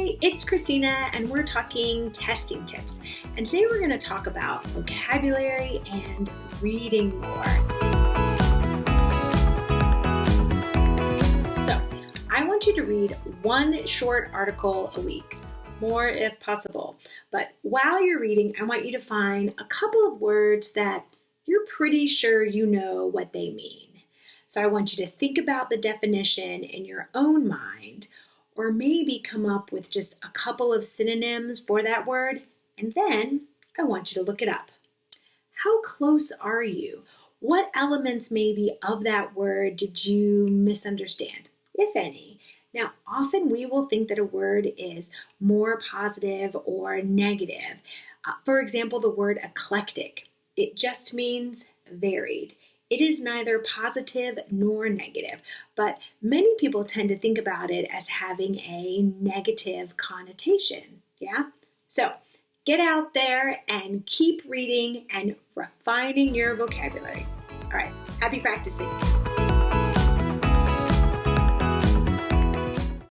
Hi, it's Cristina, and we're talking testing tips. And today we're going to talk about vocabulary and reading more. So, I want you to read one short article a week, more if possible. But while you're reading, I want you to find a couple of words that you're pretty sure you know what they mean. So I want you to think about the definition in your own mind, or maybe come up with just a couple of synonyms for that word, and then I want you to look it up. How close are you? What elements maybe of that word did you misunderstand, if any? Now, often we will think that a word is more positive or negative. For example, the word eclectic. It just means varied. It is neither positive nor negative, but many people tend to think about it as having a negative connotation, yeah? So get out there and keep reading and refining your vocabulary. All right, happy practicing.